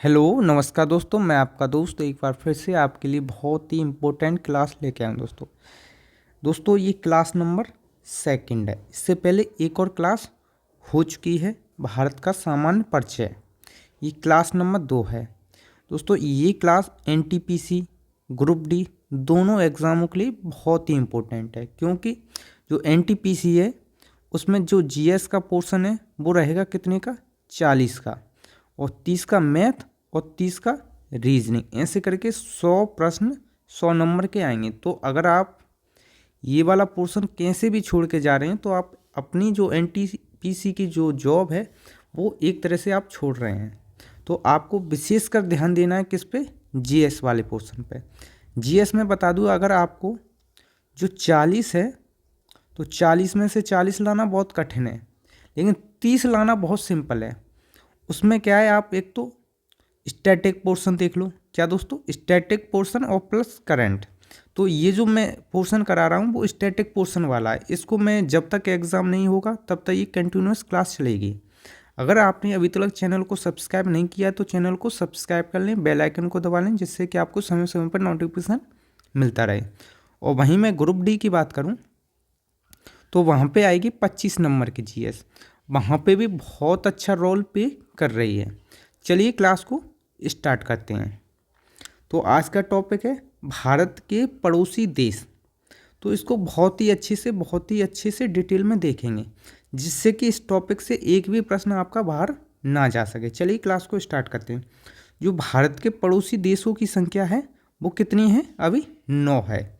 Hello नमस्कार दोस्तों, मैं आपका दोस्त एक बार फिर से आपके लिए बहुत ही इम्पोर्टेंट क्लास लेके आया हूँ दोस्तों ये क्लास नंबर सेकंड है। इससे पहले एक और क्लास हो चुकी है, भारत का सामान्य परिचय। ये क्लास नंबर 2 है दोस्तों। ये क्लास एनटीपीसी ग्रुप डी दोनों एग्ज़ामों के लिए बहुत ही इम्पोर्टेंट है, क्योंकि जो एनटीपीसी है उसमें जो जीएस का पोर्शन है वो रहेगा कितने का, 40 का, और 30 का मैथ और 30 का रीजनिंग। ऐसे करके 100 प्रश्न 100 नंबर के आएंगे। तो अगर आप ये वाला पोर्शन कैसे भी छोड़ के जा रहे हैं तो आप अपनी जो एनटीपीसी की जो जॉब है वो एक तरह से आप छोड़ रहे हैं। तो आपको विशेषकर ध्यान देना है किस पे, जीएस वाले पोर्शन पे। जीएस में बता दूँ, अगर आपको जो 40 है तो 40 में से 40 लाना बहुत कठिन है, लेकिन 30 लाना बहुत सिंपल है। उसमें क्या है, आप एक तो स्टैटिक पोर्शन देख लो। क्या दोस्तों, स्टैटिक पोर्शन और प्लस करंट। तो ये जो मैं पोर्शन करा रहा हूँ वो स्टैटिक पोर्शन वाला है। इसको मैं जब तक एग्ज़ाम नहीं होगा तब तक ये कंटिन्यूस क्लास चलेगी। अगर आपने अभी तक चैनल को सब्सक्राइब नहीं किया तो चैनल को सब्सक्राइब कर लें, बेल आइकन को दबा लें, जिससे कि आपको समय समय पर नोटिफिकेशन मिलता रहे। और वहीं मैं ग्रुप डी की बात करूँ तो वहाँ पे आएगी 25 नंबर की जीएस। वहाँ पे भी बहुत अच्छा रोल प्ले कर रही है। चलिए क्लास को स्टार्ट करते हैं। तो आज का टॉपिक है भारत के पड़ोसी देश। तो इसको बहुत ही अच्छे से डिटेल में देखेंगे, जिससे कि इस टॉपिक से एक भी प्रश्न आपका बाहर ना जा सके। चलिए क्लास को स्टार्ट करते हैं। जो भारत के पड़ोसी देशों की संख्या है वो कितनी है, अभी 9 है।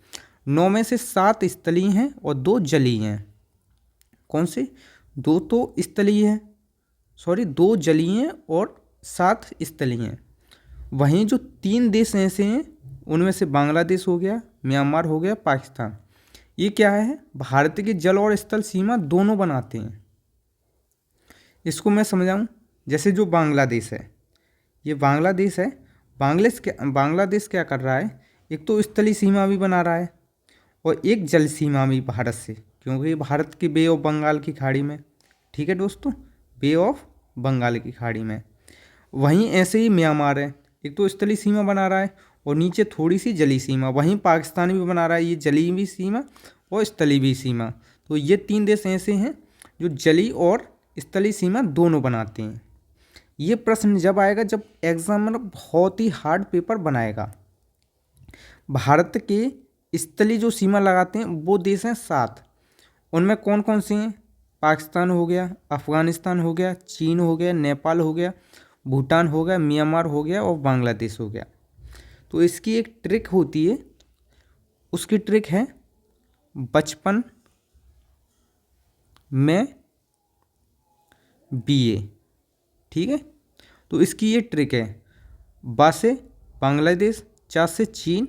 9 में से 7 स्थलीय हैं और 2 जलीय हैं। कौन से, 2 तो स्थलीय हैं, 2 जलीय हैं और 7 स्थलीय हैं। वहीं जो 3 देश ऐसे हैं उनमें से बांग्लादेश हो गया, म्यांमार हो गया, पाकिस्तान, ये क्या है, भारत की जल और स्थल सीमा दोनों बनाते हैं। इसको मैं समझाऊं, जैसे जो बांग्लादेश है, ये बांग्लादेश है। बांग्लादेश क्या कर रहा है, एक तो स्थलीय सीमा भी बना रहा है और एक जल सीमा भी भारत से, क्योंकि ये भारत की बे ऑफ बंगाल की खाड़ी में। ठीक है दोस्तों, बे ऑफ बंगाल की खाड़ी में। वहीं ऐसे ही म्यांमार है, एक तो स्थलीय सीमा बना रहा है और नीचे थोड़ी सी जलीय सीमा। वहीं पाकिस्तान भी बना रहा है, ये जलीय भी सीमा और स्थलीय भी सीमा। तो ये 3 देश ऐसे हैं जो जलीय और स्थलीय सीमा दोनों बनाते हैं। ये प्रश्न जब आएगा जब एग्जामिनर बहुत ही हार्ड पेपर बनाएगा। भारत के स्थलीय जो सीमा लगाते हैं वो देश हैं 7। उनमें कौन कौन से हैं, पाकिस्तान हो गया, अफ़गानिस्तान हो गया, चीन हो गया, नेपाल हो गया, भूटान हो गया, म्यांमार हो गया और बांग्लादेश हो गया। तो इसकी एक ट्रिक होती है, उसकी ट्रिक है बचपन में बीए। ठीक है, तो इसकी ये ट्रिक है, बा से बांग्लादेश, चा से चीन,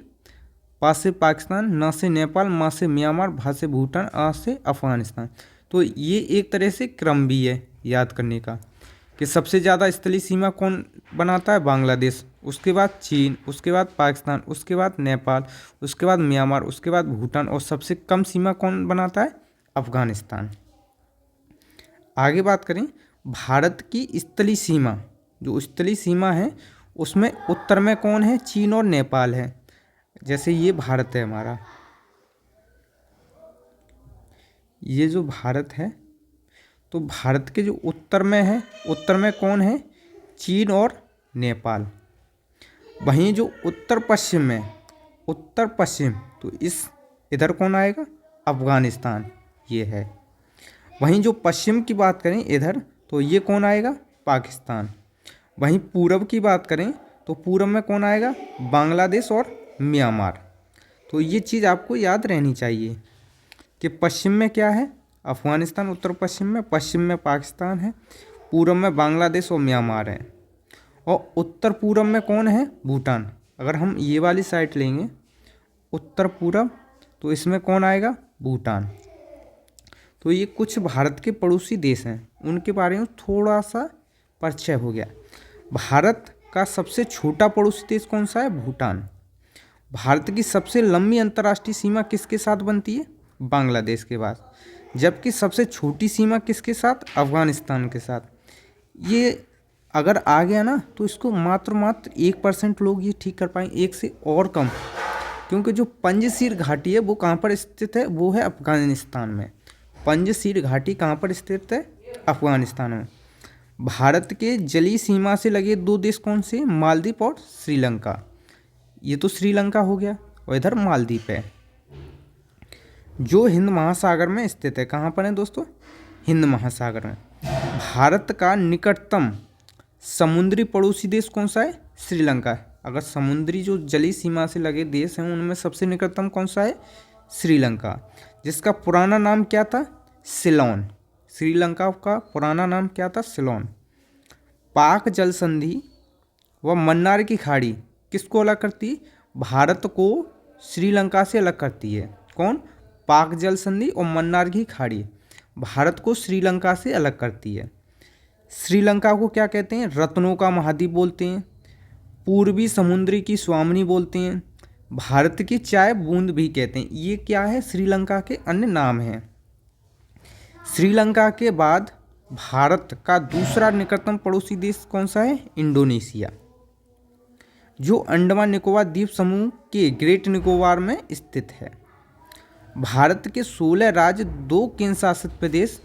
पा से पाकिस्तान, ना से नेपाल, मा से म्यांमार, भा से भूटान, आ से अफ़गानिस्तान। तो ये एक तरह से क्रम भी है याद करने का, कि सबसे ज़्यादा स्थलीय सीमा कौन बनाता है, बांग्लादेश, उसके बाद चीन, उसके बाद पाकिस्तान, उसके बाद नेपाल, उसके बाद म्यांमार, उसके बाद भूटान, और सबसे कम सीमा कौन बनाता है, अफ़गानिस्तान। आगे बात करें, भारत की स्थलीय सीमा, जो स्थलीय सीमा है उसमें उत्तर में कौन है, चीन और नेपाल है। जैसे ये भारत है हमारा, ये जो भारत है, तो भारत के जो उत्तर में है, उत्तर में कौन है, चीन और नेपाल। वहीं जो उत्तर पश्चिम में, उत्तर पश्चिम, तो इधर कौन आएगा, अफ़गानिस्तान, ये है। वहीं जो पश्चिम की बात करें इधर, तो ये कौन आएगा, पाकिस्तान। वहीं पूरब की बात करें तो पूरब में कौन आएगा, बांग्लादेश और म्यांमार। तो ये चीज़ आपको याद रहनी चाहिए कि पश्चिम में क्या है, अफ़गानिस्तान, उत्तर पश्चिम में पाकिस्तान है, पूरब में बांग्लादेश और म्यांमार है, और उत्तर पूरब में कौन है, भूटान। अगर हम ये वाली साइड लेंगे उत्तर पूरब, तो इसमें कौन आएगा, भूटान। तो ये कुछ भारत के पड़ोसी देश हैं, उनके बारे में थोड़ा सा परिचय हो गया। भारत का सबसे छोटा पड़ोसी देश कौन सा है, भूटान। भारत की सबसे लंबी अंतर्राष्ट्रीय सीमा किसके साथ बनती है, बांग्लादेश के बाद। जबकि सबसे छोटी सीमा किसके साथ, अफ़गानिस्तान के साथ। ये अगर आ गया ना तो इसको मात्र 1% लोग ये ठीक कर पाएंगे, एक से और कम। क्योंकि जो पंजशीर घाटी है वो कहाँ पर स्थित है, वो है अफगानिस्तान में। पंजशीर घाटी कहाँ पर स्थित है, अफगानिस्तान में। भारत के जलीय सीमा से लगे दो देश कौन से, मालदीव और श्रीलंका। ये तो श्रीलंका हो गया और इधर मालदीव है, जो हिंद महासागर में स्थित है। कहाँ पर है दोस्तों, हिंद महासागर में। भारत का निकटतम समुद्री पड़ोसी देश कौन सा है, श्रीलंका। अगर समुद्री जो जलीय सीमा से लगे देश हैं उनमें सबसे निकटतम कौन सा है, श्रीलंका, जिसका पुराना नाम क्या था, सिलोन। श्रीलंका का पुराना नाम क्या था, सिलोन। पाक जल संधि व मन्नार की खाड़ी किसको अलग करती है, भारत को श्रीलंका से अलग करती है। कौन, पाक जल संधि और मन्नार की खाड़ी भारत को श्रीलंका से अलग करती है। श्रीलंका को क्या कहते हैं, रत्नों का महाद्वीप बोलते हैं, पूर्वी समुद्री की स्वामिनी बोलते हैं, भारत की चाय बूंद भी कहते हैं। ये क्या है, श्रीलंका के अन्य नाम हैं। श्रीलंका के बाद भारत का दूसरा निकटतम पड़ोसी देश कौन सा है, इंडोनेशिया, जो अंडमान निकोबार द्वीप समूह के ग्रेट निकोबार में स्थित है। भारत के 16 राज्य, 2 केंद्र शासित प्रदेश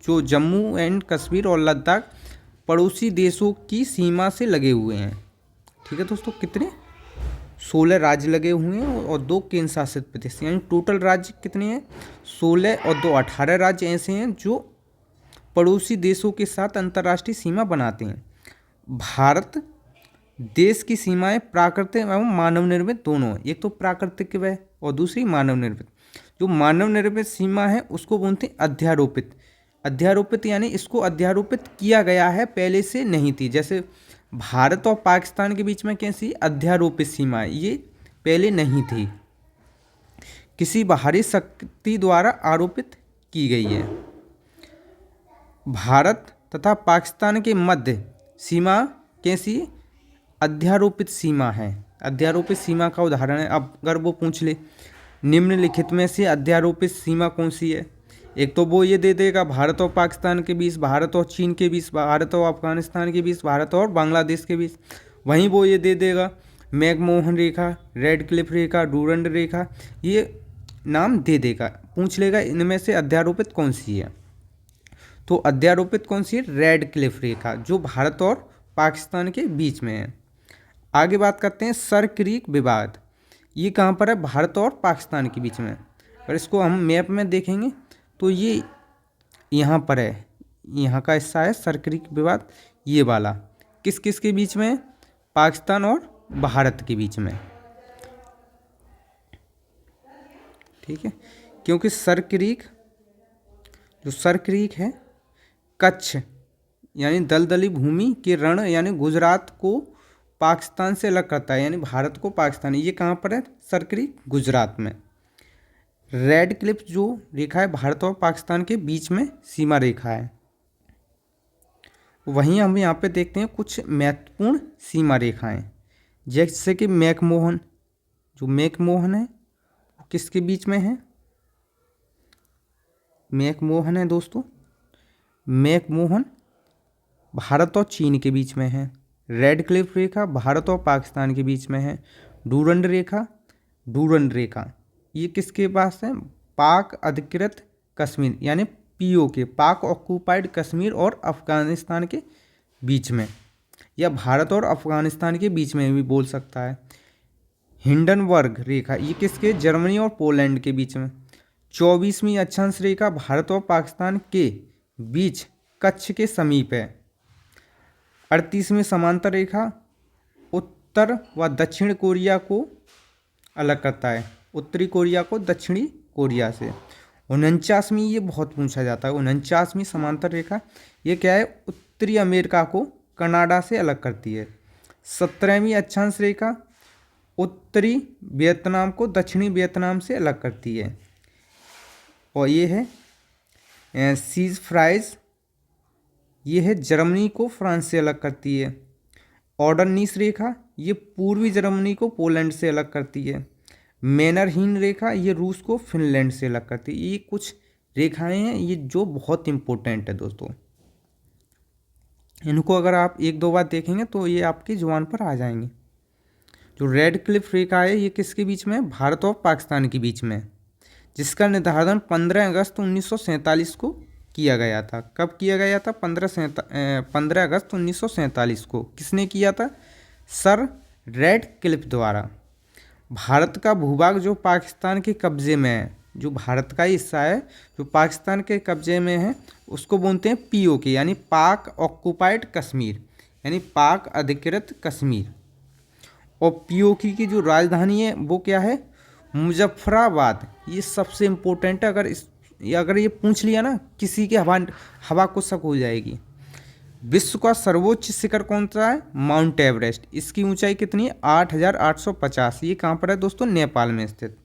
जो जम्मू एंड कश्मीर और लद्दाख पड़ोसी देशों की सीमा से लगे हुए हैं। ठीक है दोस्तों, कितने, 16 राज्य लगे हुए हैं और 2 केंद्र शासित प्रदेश, यानी टोटल राज्य कितने हैं, 16 और 2 18 राज्य ऐसे हैं जो पड़ोसी देशों के साथ अंतर्राष्ट्रीय सीमा बनाते हैं। भारत देश की सीमाएं प्राकृतिक एवं मानव निर्मित दोनों हैं। एक तो प्राकृतिक है और दूसरी मानव निर्मित। जो मानव निर्मित सीमा है उसको बोलते हैं अध्यारोपित। अध्यारोपित यानी इसको अध्यारोपित किया गया है, पहले से नहीं थी। जैसे भारत और पाकिस्तान के बीच में कैसी अध्यारोपित सीमा है, ये पहले नहीं थी, किसी बाहरी शक्ति द्वारा आरोपित की गई है। भारत तथा पाकिस्तान के मध्य सीमा कैसी, अध्यारोपित सीमा है। अध्यारोपित सीमा का उदाहरण है, अब अगर वो पूछ ले निम्नलिखित में से अध्यारोपित सीमा कौन सी है, एक तो वो ये दे देगा भारत और पाकिस्तान के बीच, भारत और चीन के बीच, भारत और अफगानिस्तान के बीच, भारत और बांग्लादेश के बीच। वहीं वो ये दे देगा मैकमोहन रेखा, रेड क्लिफ रेखा, डूरंड रेखा, ये नाम दे देगा, पूछ लेगा इनमें से अध्यारोपित कौन सी है। तो अध्यारोपित कौन सी है, रेड क्लिफ रेखा, जो भारत और पाकिस्तान के बीच में है। आगे बात करते हैं सर क्रीक विवाद, ये कहाँ पर है, भारत और पाकिस्तान के बीच में। और इसको हम मैप में देखेंगे तो ये यहाँ पर है, यहाँ का हिस्सा है सर क्रीक विवाद, ये वाला किस किस के बीच में, पाकिस्तान और भारत के बीच में। ठीक है, क्योंकि सर क्रीक, जो सर क्रीक है कच्छ यानी दलदली भूमि के रण यानी गुजरात को पाकिस्तान से अलग करता है, यानी भारत को पाकिस्तान, ये कहाँ पर है, सर क्रीक गुजरात में। रेड क्लिफ जो रेखा है भारत और पाकिस्तान के बीच में सीमा रेखा है। वहीं हम यहाँ पे देखते हैं कुछ महत्वपूर्ण सीमा रेखाएं, जैसे कि मैकमोहन, जो मैकमोहन है वो किसके बीच में है, मैकमोहन है दोस्तों, मैकमोहन भारत और चीन के बीच में है। रेड क्लिफ रेखा भारत और पाकिस्तान के बीच में है। डूरंड रेखा, डूरंड रेखा ये किसके पास है, पाक अधिकृत कश्मीर यानी पीओके, पाक ऑक्यूपाइड कश्मीर और अफगानिस्तान के बीच में, या भारत और अफगानिस्तान के बीच में भी बोल सकता है। हिंडनबर्ग रेखा ये किसके, जर्मनी और पोलैंड के बीच में। 24वीं अक्षांश रेखा भारत और पाकिस्तान के बीच कच्छ के समीप है। 38वीं समांतर रेखा उत्तर व दक्षिण कोरिया को अलग करता है, उत्तरी कोरिया को दक्षिणी कोरिया से। 49वीं, ये बहुत पूछा जाता है, 49वीं समांतर रेखा ये क्या है, उत्तरी अमेरिका को कनाडा से अलग करती है। 17वीं अक्षांश रेखा उत्तरी वियतनाम को दक्षिणी वियतनाम से अलग करती है। और ये है सीज फ्राइज, ये है जर्मनी को फ्रांस से अलग करती है। ऑर्डरनीस रेखा ये पूर्वी जर्मनी को पोलैंड से अलग करती है। मैनरहीन रेखा ये रूस को फिनलैंड से अलग करती है। ये कुछ रेखाएं हैं ये जो बहुत इंपॉर्टेंट है दोस्तों। इनको अगर आप एक दो बार देखेंगे तो ये आपकी जुबान पर आ जाएंगे। जो रेड क्लिफ रेखा है ये किसके बीच में है? भारत और पाकिस्तान के बीच में, जिसका निर्धारण 15 अगस्त 1947 को किया गया था। कब किया गया था? 15 अगस्त 1947 को। किसने किया था? सर रेड क्लिफ द्वारा। भारत का भूभाग जो पाकिस्तान के कब्जे में है, जो भारत का हिस्सा है जो पाकिस्तान के कब्जे में है, उसको बोलते हैं पीओके, यानी पाक ऑक्युपाइड कश्मीर, यानी पाक अधिकृत कश्मीर। और पीओके की जो राजधानी है वो क्या है? मुजफ्फराबाद। ये सबसे इम्पोर्टेंट है, अगर ये पूछ लिया ना किसी के हवा को शक हो जाएगी। विश्व का सर्वोच्च शिखर कौन सा है? Mount Everest. इसकी ऊंचाई कितनी है? 8,850। ये कहाँ पर है दोस्तों? नेपाल में स्थित।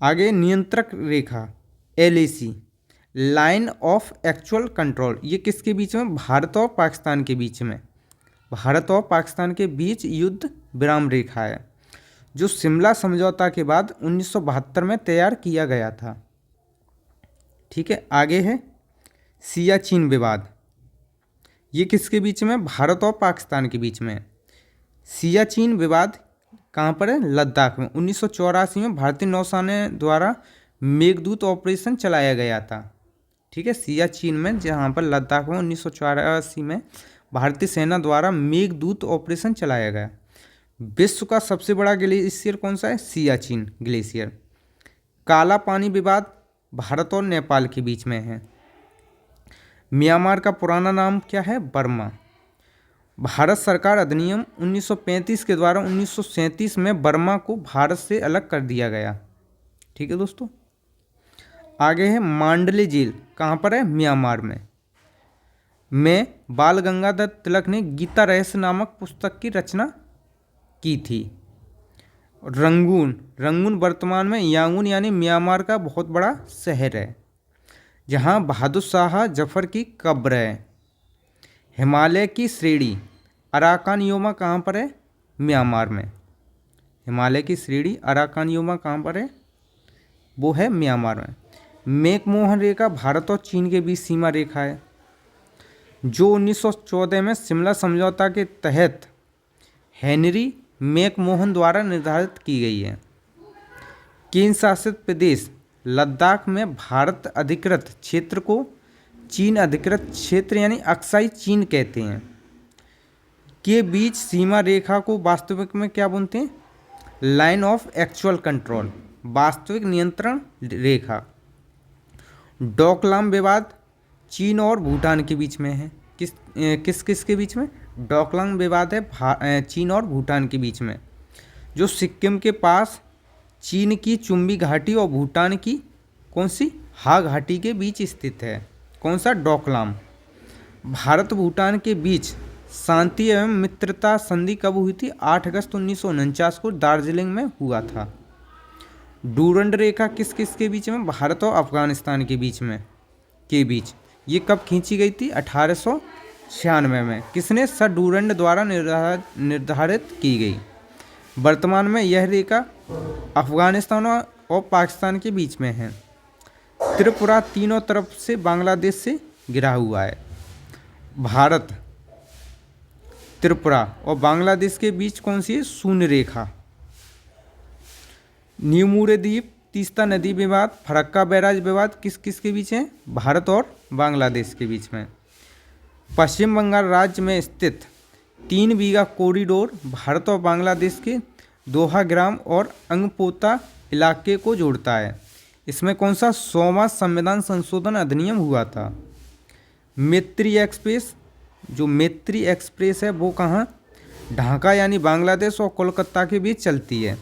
आगे नियंत्रक रेखा LAC, line of actual control, ये किसके बीच में? भारत और पाकिस्तान के बीच में। भारत और पाकिस्तान के बीच युद्ध विराम रेखा है, जो शिमला समझौता के बाद 1972 में तैयार किया गया था। ठीक है, आगे है सियाचिन विवाद। ये किसके बीच में? भारत और पाकिस्तान के बीच में। सियाचिन विवाद कहाँ पर है? लद्दाख में। 1984 में भारतीय नौसेना द्वारा मेघदूत ऑपरेशन चलाया गया था। ठीक है, सियाचिन में, जहाँ पर लद्दाख में 1984 में भारतीय सेना द्वारा मेघदूत ऑपरेशन चलाया गया। विश्व का सबसे बड़ा ग्लेशियर कौन सा है? सियाचिन ग्लेशियर। काला पानी विवाद भारत और नेपाल के बीच में है। म्यांमार का पुराना नाम क्या है? बर्मा। भारत सरकार अधिनियम 1935 के द्वारा 1937 में बर्मा को भारत से अलग कर दिया गया। ठीक है दोस्तों, आगे है मांडले जेल। कहाँ पर है? म्यांमार में बाल गंगाधर तिलक ने गीता रहस्य नामक पुस्तक की रचना की थी। रंगून वर्तमान में यांगून यानी म्यांमार का बहुत बड़ा शहर है, जहाँ बहादुर शाह जफर की कब्र है। हिमालय की श्रेणी अराकान योमा कहाँ पर है? म्यांमार में। हिमालय की श्रेणी अराकान योमा कहाँ पर है? वो है म्यांमार में। मैकमोहन रेखा भारत और चीन के बीच सीमा रेखा है, जो 1914 में शिमला समझौता के तहत हेनरी मैकमोहन द्वारा निर्धारित की गई है। केंद्र शासित प्रदेश लद्दाख में भारत अधिकृत क्षेत्र को चीन अधिकृत क्षेत्र यानी अक्साई चीन कहते हैं के बीच सीमा रेखा को वास्तविक में क्या बोलते हैं? लाइन ऑफ एक्चुअल कंट्रोल, वास्तविक नियंत्रण रेखा। डोकलाम विवाद चीन और भूटान के बीच में है। किस के बीच में? डोकलाम विवाद है चीन और भूटान के बीच में, जो सिक्किम के पास चीन की चुम्बी घाटी और भूटान की कौन सी? हा घाटी के बीच स्थित है। कौन सा? डोकलाम। भारत भूटान के बीच शांति एवं मित्रता संधि कब हुई थी? 8 अगस्त 1949 को दार्जिलिंग में हुआ था। डूरंड रेखा किस के बीच में? भारत और अफगानिस्तान के बीच ये कब खींची गई थी? 1896 में। किसने? सर डूरंड द्वारा निर्धारित की गई। वर्तमान में यह रेखा अफगानिस्तान और पाकिस्तान के बीच में है। त्रिपुरा तीनों तरफ से बांग्लादेश से घिरा हुआ है। भारत, त्रिपुरा और बांग्लादेश के बीच कौन सी है? शून्य रेखा। न्यूमूरे द्वीप, तीस्ता नदी विवाद, फरक्का बैराज विवाद किस के बीच है? भारत और बांग्लादेश के बीच में। पश्चिम बंगाल राज्य में स्थित 3 बीघा कॉरिडोर भारत और बांग्लादेश के दोहा ग्राम और अंगपोता इलाके को जोड़ता है। इसमें कौन सा 100वां संविधान संशोधन अधिनियम हुआ था? मैत्री एक्सप्रेस, जो मैत्री एक्सप्रेस है वो कहाँ? ढाका यानी बांग्लादेश और कोलकाता के बीच चलती है,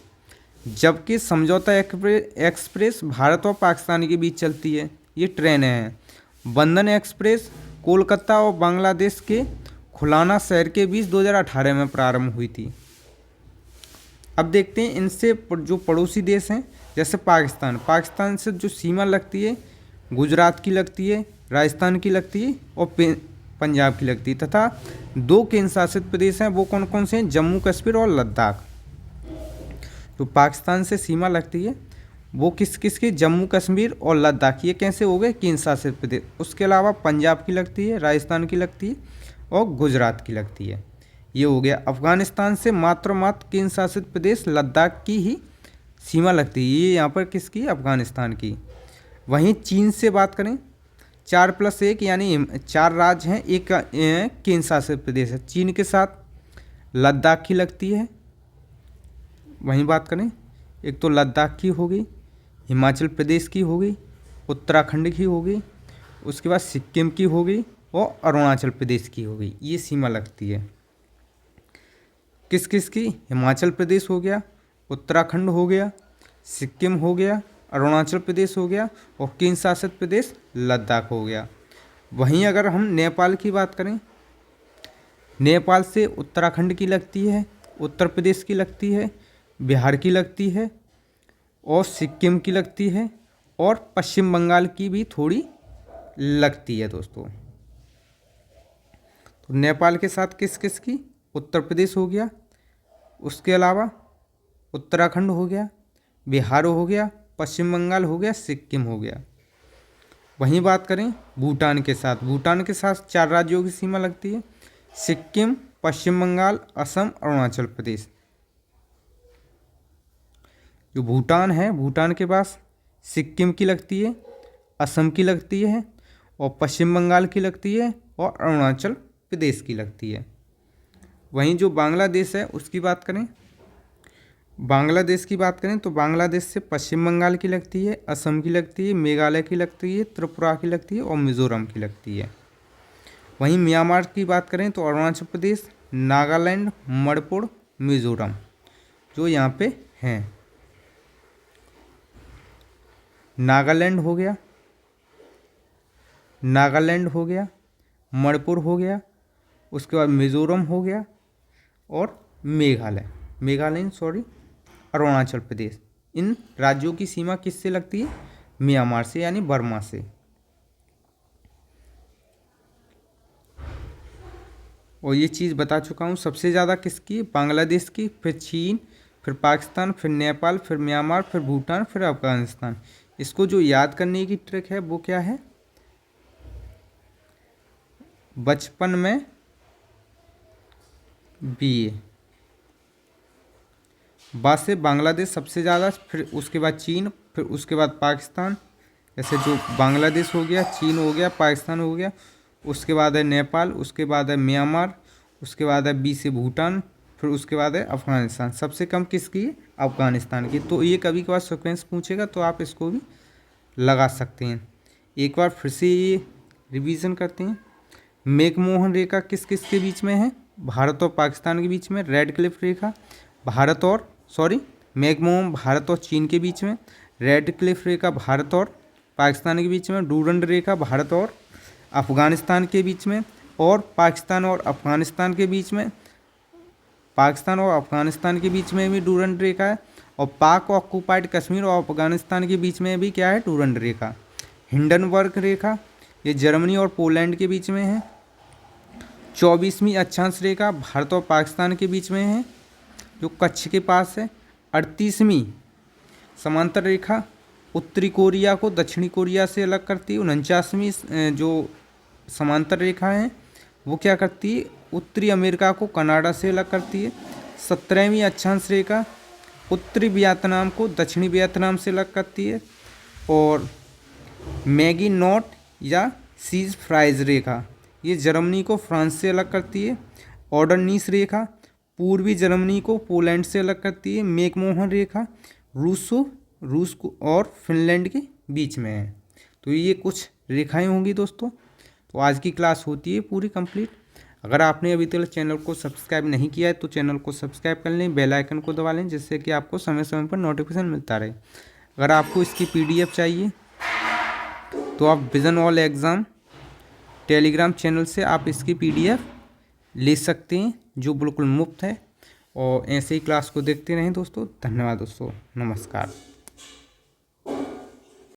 जबकि समझौता एक्सप्रेस भारत और पाकिस्तान के बीच चलती है। ये ट्रेनें हैं। बंधन एक्सप्रेस कोलकाता और बांग्लादेश के खुलाना शहर के बीच 2018 में प्रारंभ हुई थी। अब देखते हैं इनसे जो पड़ोसी देश हैं, जैसे पाकिस्तान से जो सीमा लगती है गुजरात की लगती है, राजस्थान की लगती है और पंजाब की लगती है, तथा 2 केंद्र शासित प्रदेश हैं, वो कौन कौन से हैं? जम्मू कश्मीर और लद्दाख। तो पाकिस्तान से सीमा लगती है वो किस की? जम्मू कश्मीर और लद्दाख। ये कैसे हो गए? केंद्र शासित प्रदेश। उसके अलावा पंजाब की लगती है, राजस्थान की लगती है और गुजरात की लगती है। ये हो गया। अफगानिस्तान से मात्र केंद्र शासित प्रदेश लद्दाख की ही सीमा लगती है। ये यहाँ पर किसकी? अफगानिस्तान की। वहीं चीन से बात करें, 4+1 यानी 4 राज्य हैं, एक केंद्र शासित प्रदेश है। चीन के साथ लद्दाख की लगती है। वहीं बात करें, एक तो लद्दाख की हो गई, हिमाचल प्रदेश की हो गई, उत्तराखंड की हो गई, उसके बाद सिक्किम की हो गई और अरुणाचल प्रदेश की हो गई। ये सीमा लगती है किस किस की? हिमाचल प्रदेश हो गया, उत्तराखंड हो गया, सिक्किम हो गया, अरुणाचल प्रदेश हो गया और केंद्र शासित प्रदेश लद्दाख हो गया। वहीं अगर हम नेपाल की बात करें, नेपाल से उत्तराखंड की लगती है, उत्तर प्रदेश की लगती है, बिहार की लगती है और सिक्किम की लगती है और पश्चिम बंगाल की भी थोड़ी लगती है दोस्तों। तो नेपाल के साथ किस किस की? उत्तर प्रदेश हो गया, उसके अलावा उत्तराखंड हो गया, बिहार हो गया, पश्चिम बंगाल हो गया, सिक्किम हो गया। वहीं बात करें भूटान के साथ, भूटान के साथ 4 राज्यों की सीमा लगती है, सिक्किम, पश्चिम बंगाल, असम, अरुणाचल प्रदेश। जो भूटान है, भूटान के पास सिक्किम की लगती है, असम की लगती है और पश्चिम बंगाल की लगती है और अरुणाचल प्रदेश की लगती है। वहीं जो बांग्लादेश है उसकी बात करें, बांग्लादेश की बात करें तो बांग्लादेश से पश्चिम बंगाल की लगती है, असम की लगती है, मेघालय की लगती है, त्रिपुरा की लगती है और मिजोरम की लगती है। वहीं म्यांमार की बात करें तो अरुणाचल प्रदेश, नागालैंड, मणिपुर, मिजोरम जो यहाँ पे हैं। नागालैंड हो गया, नागालैंड हो गया, मणिपुर हो गया, उसके बाद मिजोरम हो गया और अरुणाचल प्रदेश। इन राज्यों की सीमा किससे लगती है? म्यांमार से यानी बर्मा से। और ये चीज़ बता चुका हूँ। सबसे ज़्यादा किसकी? बांग्लादेश की, फिर चीन, फिर पाकिस्तान, फिर नेपाल, फिर म्यांमार, फिर भूटान, फिर अफगानिस्तान। इसको जो याद करने की ट्रिक है वो क्या है? बचपन में BA बाद से बांग्लादेश सबसे ज़्यादा, फिर उसके बाद चीन, फिर उसके बाद पाकिस्तान। जैसे जो बांग्लादेश हो गया, चीन हो गया, पाकिस्तान हो गया, उसके बाद है नेपाल, उसके बाद है म्यांमार, उसके बाद है B से भूटान, फिर उसके बाद है अफगानिस्तान। सबसे कम किसकी? अफगानिस्तान की। तो ये कभी कभार सीक्वेंस पूछेगा तो आप इसको भी लगा सकते हैं। एक बार फिर से ये रिवीजन करते हैं। मैकमोहन रेखा किस किस के बीच में है? भारत और पाकिस्तान के बीच में। रेड क्लिफ रेखा मैकमोहन भारत और चीन के बीच में। रेड क्लिफ रेखा भारत और पाकिस्तान के बीच में। डूरंड रेखा भारत और अफगानिस्तान के बीच में और पाकिस्तान और अफगानिस्तान के बीच में। पाकिस्तान और अफगानिस्तान के बीच में भी डूरंड रेखा है और पाक ऑक्युपाइड कश्मीर और अफगानिस्तान के बीच में भी क्या है? डूरंड रेखा। हिंडनबर्ग रेखा ये जर्मनी और पोलैंड के बीच में है। 24वीं अक्षांश रेखा भारत और पाकिस्तान के बीच में है जो कच्छ के पास है। 38वीं समांतर रेखा उत्तरी कोरिया को दक्षिणी कोरिया से अलग करती है। 49वीं जो समांतर रेखा है वो क्या करती है? उत्तरी अमेरिका को कनाडा से अलग करती है। 17वीं अक्षांश रेखा उत्तरी वियतनाम को दक्षिणी वियतनाम से अलग करती है। और मैगी नॉट या सीज फ्राइज रेखा ये जर्मनी को फ्रांस से अलग करती है। ऑर्डरनीस रेखा पूर्वी जर्मनी को पोलैंड से अलग करती है। मैकमोहन रेखा रूस को और फिनलैंड के बीच में है। तो ये कुछ रेखाएं होंगी दोस्तों। तो आज की क्लास होती है पूरी कंप्लीट। अगर आपने अभी तक चैनल को सब्सक्राइब नहीं किया है तो चैनल को सब्सक्राइब कर लें, बेल आइकन को दबा लें जिससे कि आपको समय समय पर नोटिफिकेशन मिलता रहे। अगर आपको इसकी PDF चाहिए तो आप vision all exam Telegram channel से आप इसकी PDF ले सकते हैं जो बिल्कुल मुफ्त है। और ऐसे ही क्लास को देखते रहें दोस्तों। धन्यवाद दोस्तों, नमस्कार।